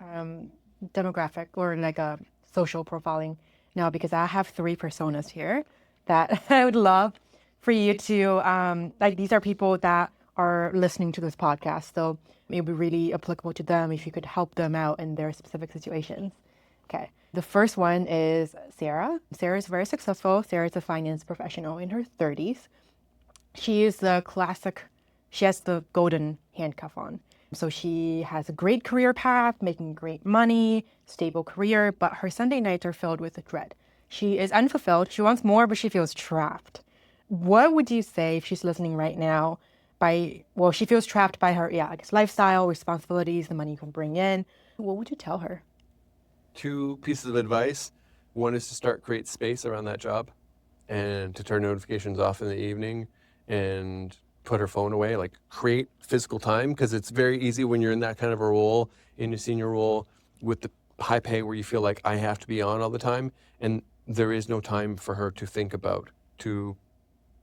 demographic or like a social profiling now, because I have 3 personas here that I would love for you to, like, these are people that are listening to this podcast. So it would be really applicable to them if you could help them out in their specific situations. Okay. The first one is Sarah. Sarah is very successful. Sarah is a finance professional in her 30s. She is she has the golden handcuff on. So she has a great career path, making great money, stable career, but her Sunday nights are filled with dread. She is unfulfilled. She wants more, but she feels trapped. What would you say if she's listening right now? She feels trapped by her, lifestyle, responsibilities, the money you can bring in. What would you tell her? 2 pieces of advice. One is to create space around that job and to turn notifications off in the evening and put her phone away, like create physical time, because it's very easy when you're in that kind of a role, in a senior role with the high pay where you feel like I have to be on all the time, and there is no time for her to think about, to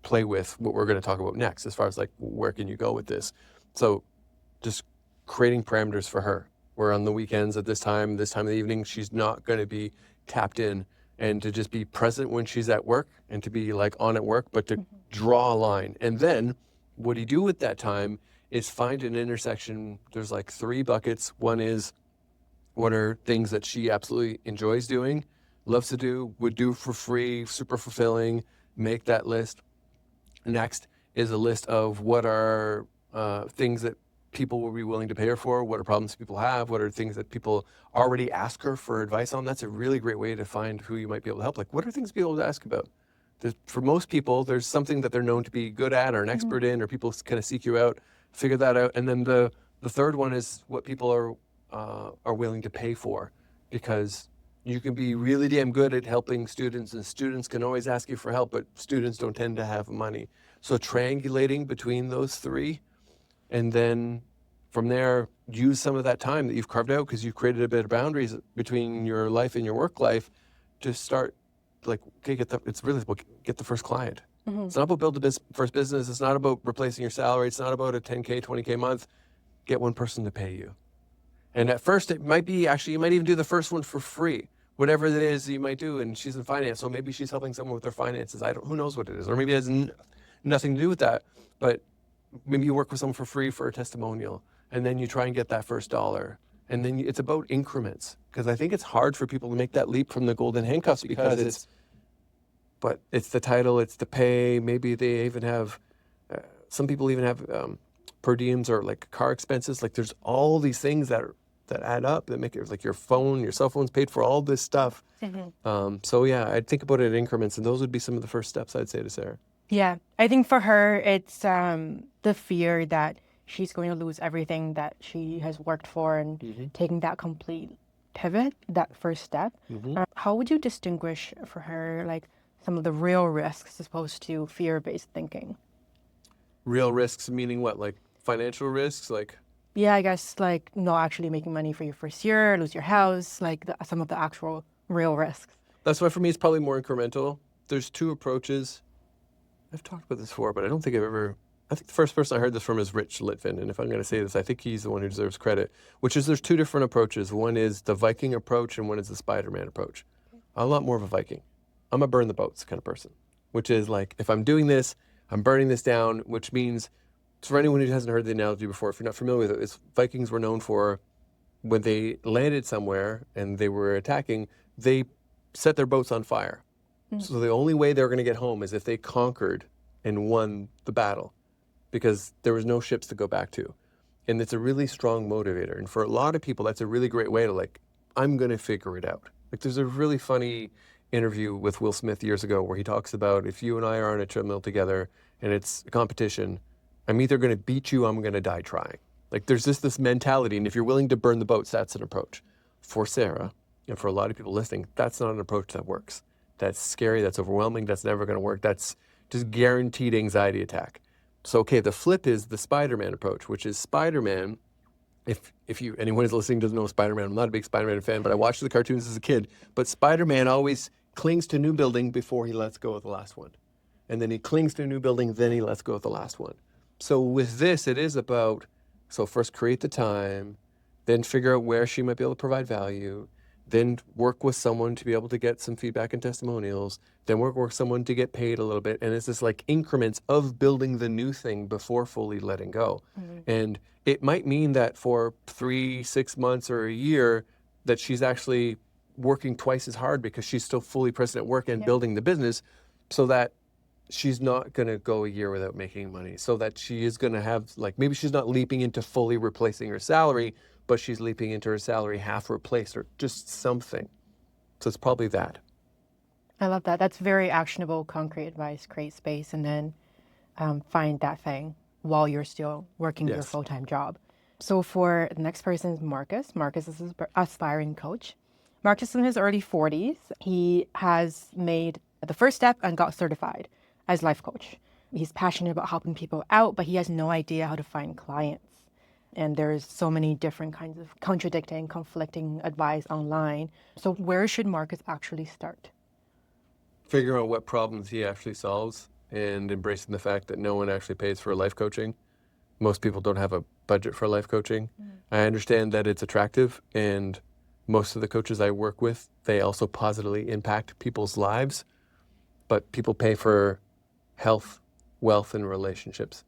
play with what we're going to talk about next, as far as like, where can you go with this? So just creating parameters for her, where on the weekends at this time of the evening, she's not going to be tapped in, and to just be present when she's at work and to be like on at work, but to draw a line. And then what you do with that time is find an intersection. There's like 3 buckets. One is, what are things that she absolutely enjoys doing, loves to do, would do for free, super fulfilling, make that list. Next is a list of what are things that people will be willing to pay her for, what are problems people have, what are things that people already ask her for advice on. That's a really great way to find who you might be able to help. Like, what are things people to ask about? For most people, there's something that they're known to be good at or an expert in, or people kind of seek you out, figure that out. And then the third one is what people are willing to pay for, because you can be really damn good at helping students, and students can always ask you for help, but students don't tend to have money. So triangulating between those three, and then from there, use some of that time that you've carved out because you've created a bit of boundaries between your life and your work life to start, like, okay, it's really about get the first client. It's not about build the first business. It's not about replacing your salary. It's not about a 10K, 20K month. Get one person to pay you. And at first, it might be, actually, you might even do the first one for free. Whatever it is you might do, and she's in finance, so maybe she's helping someone with their finances. Who knows what it is, or maybe it has nothing to do with that. But maybe you work with someone for free for a testimonial, and then you try and get that first dollar. And then it's about increments, because I think it's hard for people to make that leap from the golden handcuffs because it's the title, it's the pay. Maybe they even have, some people even have per diems or like car expenses. Like, there's all these things that add up that make it, like, your cell phone's paid for, all this stuff. So yeah, I'd think about it in increments, and those would be some of the first steps I'd say to Sarah. Yeah, I think for her, it's the fear that she's going to lose everything that she has worked for, and taking that complete pivot, that first step. How would you distinguish for her, like, some of the real risks as opposed to fear-based thinking? Real risks meaning what? Like financial risks? Like, yeah, I guess, like, not actually making money for your first year, lose your house, like some of the actual real risks. That's why for me it's probably more incremental. There's two approaches. I've talked about this before, but I think the first person I heard this from is Rich Litvin. And if I'm going to say this, I think he's the one who deserves credit, which is there's two different approaches. One is the Viking approach, and one is the Spider-Man approach. I'm a lot more of a Viking. I'm a burn the boats kind of person, which is like, if I'm doing this, I'm burning this down, which means, for anyone who hasn't heard the analogy before, if you're not familiar with it, Vikings were known for, when they landed somewhere and they were attacking, they set their boats on fire. So the only way they were going to get home is if they conquered and won the battle, because there was no ships to go back to. And it's a really strong motivator. And for a lot of people, that's a really great way to, like, I'm going to figure it out. Like, there's a really funny interview with Will Smith years ago where he talks about, if you and I are on a treadmill together and it's a competition, I'm either going to beat you, I'm going to die trying. Like, there's just this mentality. And if you're willing to burn the boats, that's an approach. For Sarah, and for a lot of people listening, that's not an approach that works. That's scary, that's overwhelming, that's never going to work. That's just guaranteed anxiety attack. So, okay, the flip is the Spider-Man approach, which is Spider-Man. If anyone is listening doesn't know Spider-Man, I'm not a big Spider-Man fan, but I watched the cartoons as a kid. But Spider-Man always clings to a new building before he lets go of the last one. And then he clings to a new building, then he lets go of the last one. So with this, it is about, so first create the time, then figure out where she might be able to provide value, then work with someone to be able to get some feedback and testimonials, then work with someone to get paid a little bit. And it's this, like, increments of building the new thing before fully letting go. And it might mean that for 3, 6 months or a year that she's actually working twice as hard because she's still fully present at work and building the business, so that she's not going to go a year without making money, so that she is going to have, like, maybe she's not leaping into fully replacing her salary, but she's leaping into her salary half replaced or just something. So it's probably that. I love that. That's very actionable, concrete advice. Create space, and then find that thing while you're still working your full-time job. So for the next person is Marcus. Marcus is an aspiring coach. Marcus is in his early 40s. He has made the first step and got certified as life coach. He's passionate about helping people out, but he has no idea how to find clients. And there's so many different kinds of contradicting, conflicting advice online. So where should Marcus actually start? Figuring out what problems he actually solves and embracing the fact that no one actually pays for life coaching. Most people don't have a budget for life coaching. I understand that it's attractive, and most of the coaches I work with, they also positively impact people's lives, but people pay for health, wealth, and relationships.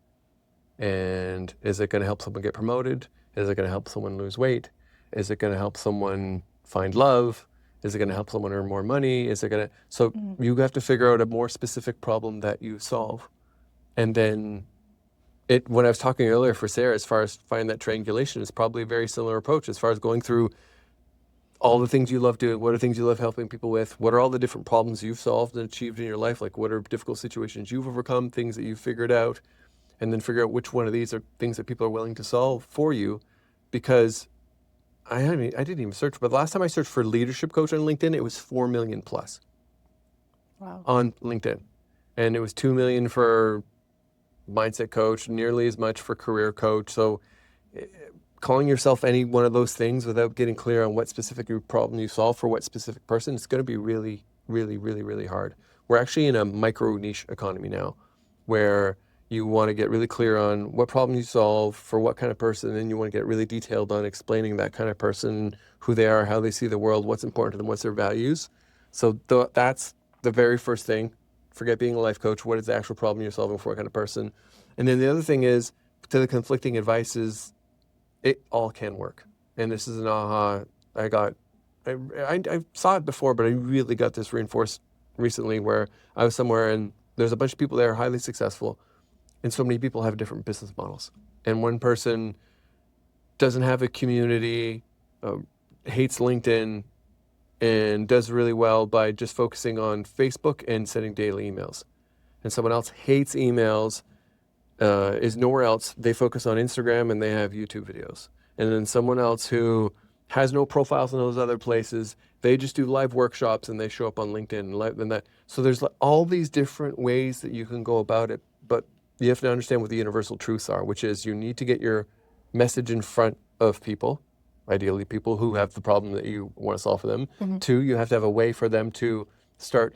And is it going to help someone get promoted? Is it going to help someone lose weight? Is it going to help someone find love? Is it going to help someone earn more money? Is it going to, so you have to figure out a more specific problem that you solve. And then when I was talking earlier for Sarah, as far as finding that triangulation, is probably a very similar approach as far as going through all the things you love doing. What are things you love helping people with? What are all the different problems you've solved and achieved in your life? Like, what are difficult situations you've overcome, things that you've figured out, and then figure out which one of these are things that people are willing to solve for you. Because I didn't even search, but the last time I searched for leadership coach on LinkedIn, it was 4 million plus. Wow. On LinkedIn. And it was 2 million for mindset coach, nearly as much for career coach. So calling yourself any one of those things without getting clear on what specific problem you solve for what specific person, it's going to be really, really, really, really hard. We're actually in a micro niche economy now where you want to get really clear on what problem you solve for what kind of person, and you want to get really detailed on explaining that kind of person, who they are, how they see the world, what's important to them, what's their values. So that's the very first thing. Forget being a life coach. What is the actual problem you're solving for what kind of person? And then the other thing is, to the conflicting advice is, it all can work. And this is an aha I got. I saw it before, but I really got this reinforced recently where I was somewhere and there's a bunch of people there highly successful, and so many people have different business models. And one person doesn't have a community, hates LinkedIn, and does really well by just focusing on Facebook and sending daily emails. And someone else hates emails, is nowhere else. They focus on Instagram and they have YouTube videos. And then someone else who has no profiles in those other places, they just do live workshops and they show up on LinkedIn and that. So there's all these different ways that you can go about it, but you have to understand what the universal truths are, which is you need to get your message in front of people, ideally people who have the problem that you want to solve for them. Mm-hmm. 2, you have to have a way for them to start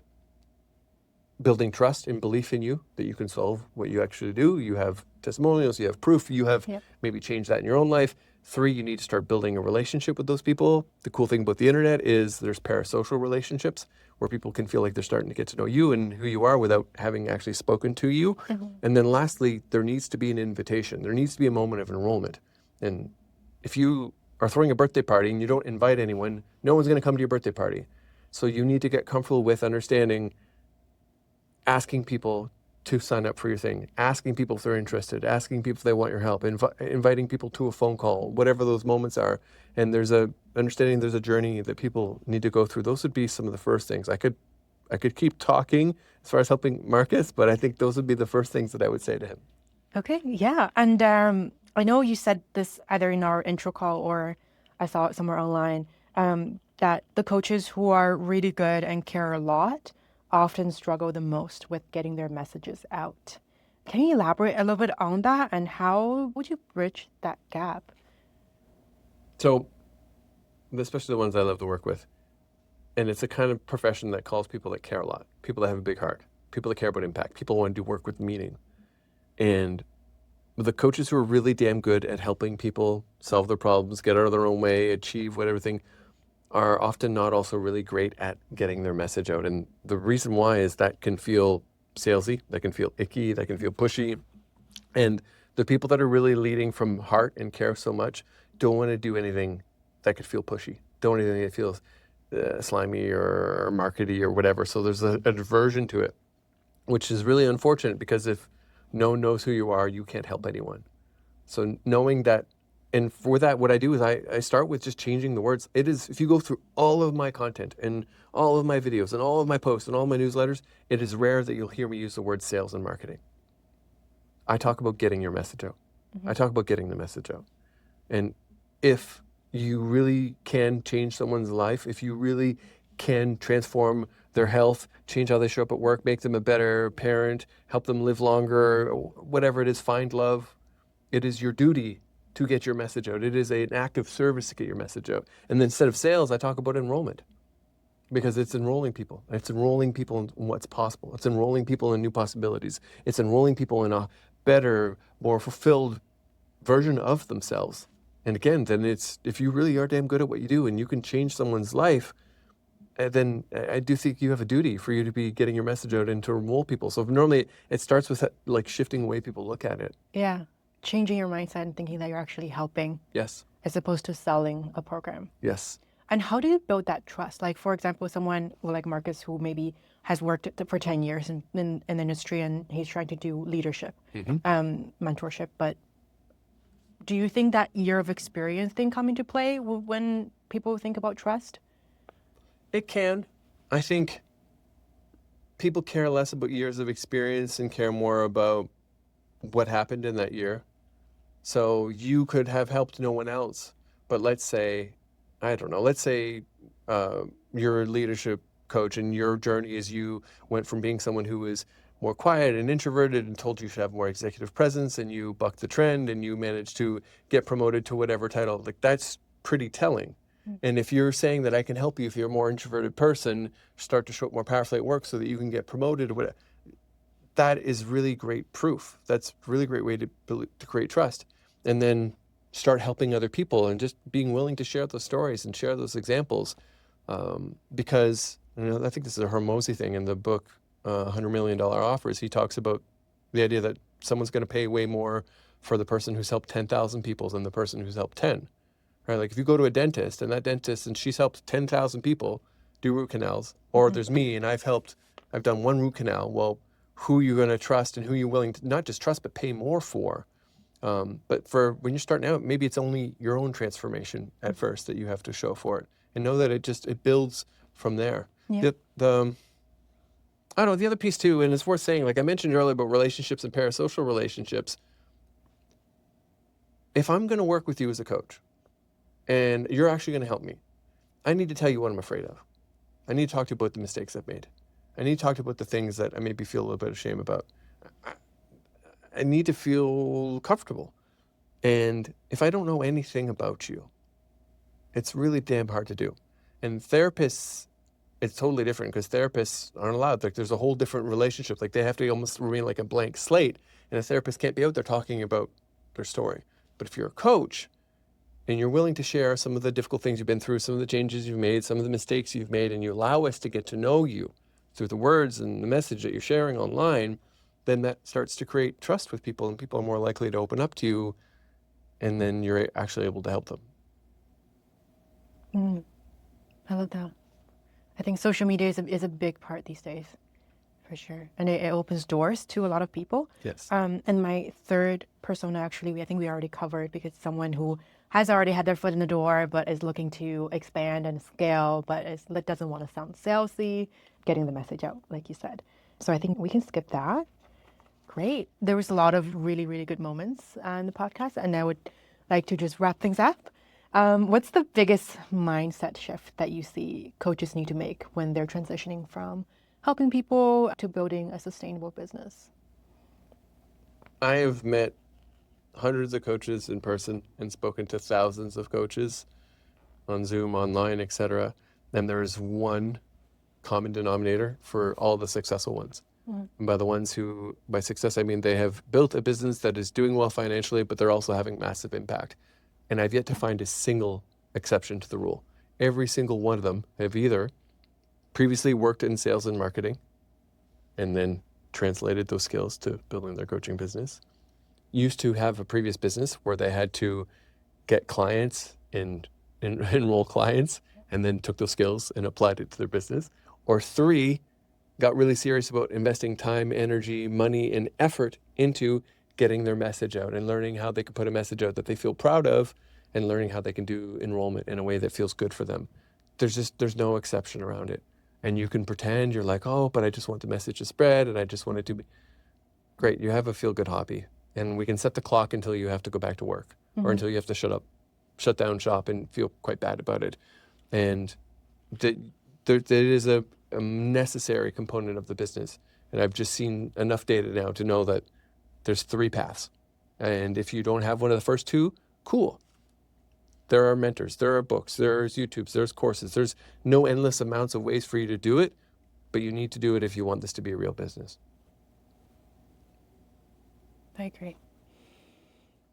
building trust and belief in you that you can solve what you actually do. You have testimonials, you have proof, you have maybe changed that in your own life. 3, you need to start building a relationship with those people. The cool thing about the internet is there's parasocial relationships where people can feel like they're starting to get to know you and who you are without having actually spoken to you. Mm-hmm. And then lastly, there needs to be an invitation. There needs to be a moment of enrollment. And if you are throwing a birthday party and you don't invite anyone, no one's going to come to your birthday party. So you need to get comfortable with understanding, asking people to sign up for your thing, asking people if they're interested, asking people if they want your help, inviting people to a phone call, whatever those moments are. And there's a journey that people need to go through. Those would be some of the first things. I could keep talking as far as helping Marcus, but I think those would be the first things that I would say to him. Okay, yeah. And I know you said this either in our intro call or I saw it somewhere online, that the coaches who are really good and care a lot often struggle the most with getting their messages out. Can you elaborate a little bit on that, and how would you bridge that gap? So, especially the ones I love to work with, and it's a kind of profession that calls people that care a lot, people that have a big heart, people that care about impact, people who want to do work with meaning. And the coaches who are really damn good at helping people solve their problems, get out of their own way, achieve whatever thing, are often not also really great at getting their message out. And the reason why is that can feel salesy, that can feel icky, that can feel pushy. And the people that are really leading from heart and care so much don't want to do anything that could feel pushy, don't want anything that feels slimy or markety or whatever. So there's a aversion to it, which is really unfortunate, because if no one knows who you are, you can't help anyone. So knowing that, and for that, what I do is I start with just changing the words. It is, if you go through all of my content and all of my videos and all of my posts and all my newsletters, it is rare that you'll hear me use the word sales and marketing. I talk about getting your message out. Mm-hmm. I talk about getting the message out. And if you really can change someone's life, if you really can transform their health, change how they show up at work, make them a better parent, help them live longer, whatever it is, find love, it is your duty to get your message out. It is an act of service to get your message out. And then instead of sales, I talk about enrollment, because it's enrolling people. It's enrolling people in what's possible. It's enrolling people in new possibilities. It's enrolling people in a better, more fulfilled version of themselves. And again, then it's, if you really are damn good at what you do and you can change someone's life, then I do think you have a duty for you to be getting your message out and to enroll people. So normally it starts with like shifting the way people look at it. Yeah. Changing your mindset and thinking that you're actually helping. Yes. As opposed to selling a program. Yes. And how do you build that trust? Like, for example, someone like Marcus who maybe has worked for 10 years in the industry, and he's trying to do leadership, mentorship. But do you think that year of experience thing come into play when people think about trust? It can. I think people care less about years of experience and care more about what happened in that year. So you could have helped no one else, but let's say, I don't know, let's say you're a leadership coach and your journey is you went from being someone who was more quiet and introverted and told you should have more executive presence, and you bucked the trend and you managed to get promoted to whatever title. Like, that's pretty telling. And if you're saying that I can help you, if you're a more introverted person, start to show up more powerfully at work so that you can get promoted or whatever, that is really great proof. That's a really great way to create trust. And then start helping other people and just being willing to share those stories and share those examples. Because, I think this is a Hormozy thing in the book, $100 Million Offers. He talks about the idea that someone's going to pay way more for the person who's helped 10,000 people than the person who's helped 10. Right? Like, if you go to a dentist and she's helped 10,000 people do root canals, or there's me and I've done one root canal. Well, who you're going to trust and who you're willing to not just trust, but pay more for. But for when you're starting out, maybe it's only your own transformation at first that you have to show for it, and know that it builds from there. Yeah. I don't know, the other piece too, and it's worth saying, like I mentioned earlier about relationships and parasocial relationships. If I'm going to work with you as a coach, and you're actually going to help me, I need to tell you what I'm afraid of. I need to talk to you about the mistakes I've made. I need to talk to you about the things that I maybe feel a little bit of shame about. I need to feel comfortable. And if I don't know anything about you, it's really damn hard to do. And therapists, it's totally different, because therapists aren't allowed. Like, there's a whole different relationship. Like, they have to almost remain like a blank slate. And a therapist can't be out there talking about their story. But if you're a coach, and you're willing to share some of the difficult things you've been through, some of the changes you've made, some of the mistakes you've made, and you allow us to get to know you through the words and the message that you're sharing online, then that starts to create trust with people, and people are more likely to open up to you, and then you're actually able to help them. I love that. I think social media is a big part these days, for sure. And it opens doors to a lot of people. Yes. And my third persona, actually, I think we already covered, because someone who has already had their foot in the door, but is looking to expand and scale, but doesn't want to sound salesy, getting the message out, like you said. So I think we can skip that. Great. There was a lot of really, really good moments on the podcast, and I would like to just wrap things up. What's the biggest mindset shift that you see coaches need to make when they're transitioning from helping people to building a sustainable business? I have met hundreds of coaches in person and spoken to thousands of coaches on Zoom, online, etc. And there is one common denominator for all the successful ones. And by success, I mean they have built a business that is doing well financially, but they're also having massive impact. And I've yet to find a single exception to the rule. Every single one of them have either previously worked in sales and marketing and then translated those skills to building their coaching business, used to have a previous business where they had to get clients and enroll clients, and then took those skills and applied it to their business, or 3, got really serious about investing time, energy, money, and effort into getting their message out and learning how they can put a message out that they feel proud of, and learning how they can do enrollment in a way that feels good for them. There's no exception around it. And you can pretend you're like, oh, but I just want the message to spread and I just want it to be great. You have a feel-good hobby, and we can set the clock until you have to go back to work, or until you have to shut down shop and feel quite bad about it. And it is a necessary component of the business. And I've just seen enough data now to know that there's 3 paths. And if you don't have one of the first 2, cool. There are mentors, there are books, there's YouTubes, there's courses. There's no endless amounts of ways for you to do it, but you need to do it if you want this to be a real business. I agree.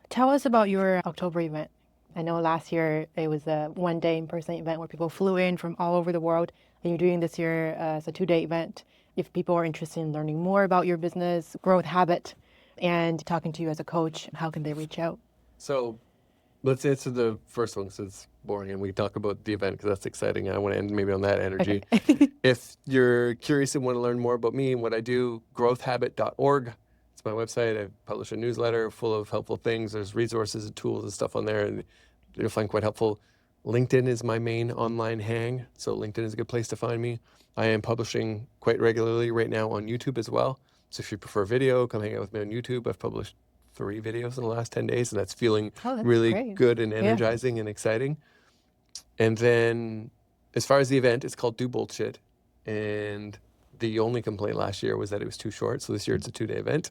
Tell us about your October event. I know last year it was a 1-day in-person event where people flew in from all over the world, and you're doing this year as a 2-day event. If people are interested in learning more about your business, growth habit, and talking to you as a coach, how can they reach out? So Let's answer the first one because it's boring, and we talk about the event because that's exciting. I want to end maybe on that energy. Okay. If you're curious and want to learn more about me and what I do, growthhabit.org. It's my website. I publish a newsletter full of helpful things. There's resources and tools and stuff on there, and you'll find quite helpful. LinkedIn is my main online hang, so LinkedIn is a good place to find me. I am publishing quite regularly right now on YouTube as well. So if you prefer video, come hang out with me on YouTube. I've published 3 videos in the last 10 days, and that's feeling That's really great. good and Yeah. energizing and exciting. And then as far as the event, it's called Do Bullshit. And the only complaint last year was that it was too short. So this year it's a 2-day event.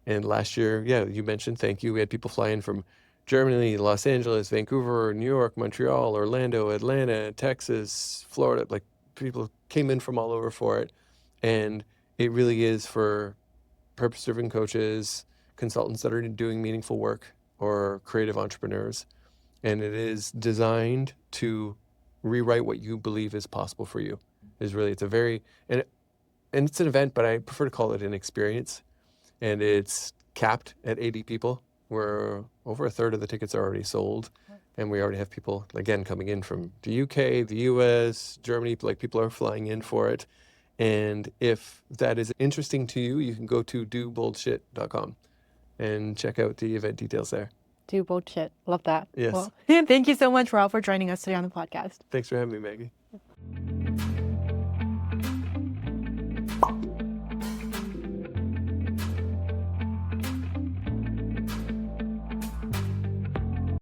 And last year, yeah, you mentioned, thank you. We had people fly in from Germany, Los Angeles, Vancouver, New York, Montreal, Orlando, Atlanta, Texas, Florida. Like, people came in from all over for it. And it really is for purpose-driven coaches, consultants that are doing meaningful work, or creative entrepreneurs. And it is designed to rewrite what you believe is possible for you. It's a very, and it's an event, but I prefer to call it an experience. And it's capped at 80 people. We're over a third of the tickets are already sold. And we already have people, again, coming in from the UK, the US, Germany, like people are flying in for it. And if that is interesting to you, you can go to dobullshit.com and check out the event details there. Do bullshit. Love that. Yes. Well, thank you so much, Rob, for joining us today on the podcast. Thanks for having me, Maggie.